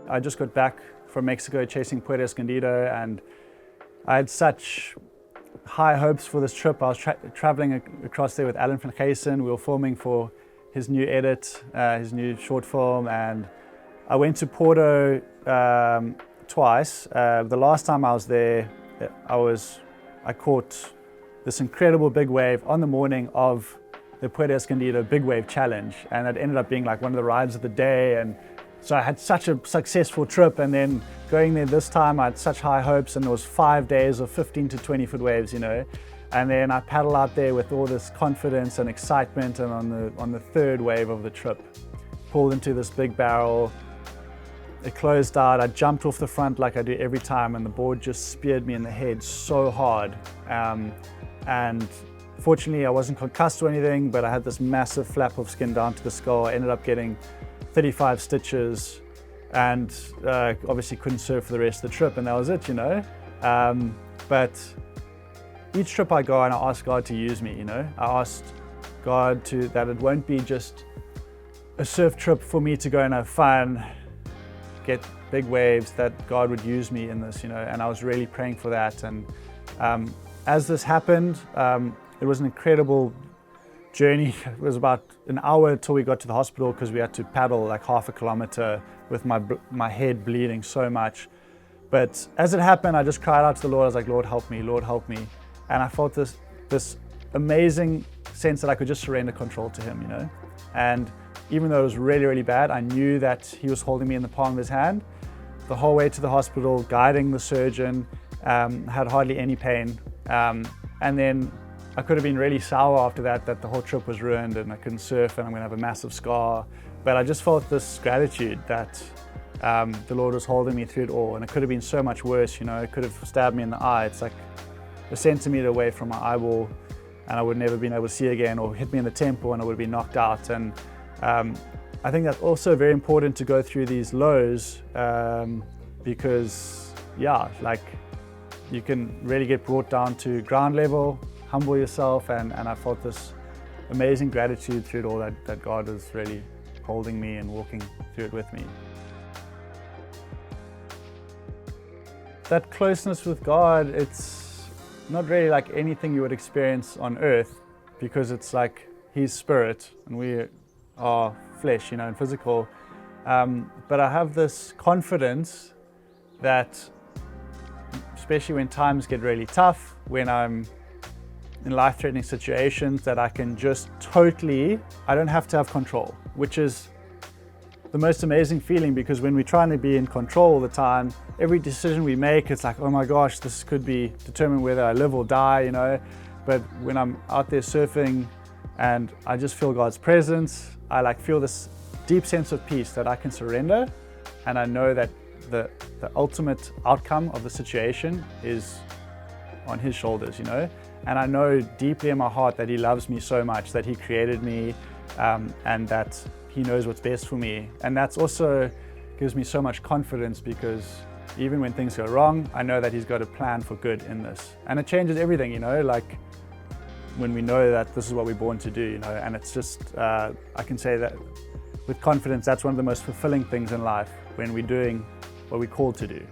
I just got back from Mexico chasing Puerto Escondido, and I had such high hopes for this trip. I was traveling across there with Alan van Geysen. We were filming for his new edit, his new short film, and I went to Porto twice. The last time I was there, I caught this incredible big wave on the morning of the Puerto Escondido Big Wave Challenge, and it ended up being like one of the rides of the day. And so I had such a successful trip, and then going there this time I had such high hopes, and there was 5 days of 15 to 20 foot waves, you know. And then I paddle out there with all this confidence and excitement, and on the third wave of the trip, pulled into this big barrel. It closed out. I jumped off the front like I do every time, and the board just speared me in the head so hard. And fortunately I wasn't concussed or anything, but I had this massive flap of skin down to the skull. I ended up getting 35 stitches, and obviously couldn't surf for the rest of the trip, and that was it, you know. But each trip I go on, I ask God to use me, you know. I asked God that it won't be just a surf trip for me to go and have fun, get big waves, that God would use me in this, you know. And I was really praying for that. And as this happened, it was an incredible journey. It was about an hour until we got to the hospital, because we had to paddle like half a kilometer with my head bleeding so much. But as it happened, I just cried out to the Lord. I was like, Lord, help me, Lord, help me. And I felt this amazing sense that I could just surrender control to Him, you know. And even though it was really, really bad, I knew that He was holding me in the palm of His hand the whole way to the hospital, guiding the surgeon. Had hardly any pain. And then I could have been really sour after that the whole trip was ruined and I couldn't surf and I'm gonna have a massive scar. But I just felt this gratitude that the Lord was holding me through it all, and it could have been so much worse, you know. It could have stabbed me in the eye. It's like a centimeter away from my eyeball, and I would never been able to see again, or hit me in the temple and I would have been knocked out. And I think that's also very important to go through these lows, because yeah, like you can really get brought down to ground level, humble yourself, and I felt this amazing gratitude through it all, that God is really holding me and walking through it with me. That closeness with God, it's not really like anything you would experience on earth, because it's like He's spirit and we are flesh, you know, and physical. But I have this confidence that, especially when times get really tough, when I'm in life-threatening situations, that I can just I don't have to have control, which is the most amazing feeling, because when we're trying to be in control all the time, every decision we make, it's like, oh my gosh, this could determine whether I live or die, you know. But when I'm out there surfing and I just feel God's presence, I like feel this deep sense of peace that I can surrender, and I know that the ultimate outcome of the situation is on His shoulders, you know. And I know deeply in my heart that He loves me so much, that He created me, and that He knows what's best for me. And that's also gives me so much confidence, because even when things go wrong, I know that He's got a plan for good in this. And it changes everything, you know, like when we know that this is what we're born to do, you know. And it's just, I can say that with confidence, that's one of the most fulfilling things in life, when we're doing what we're called to do.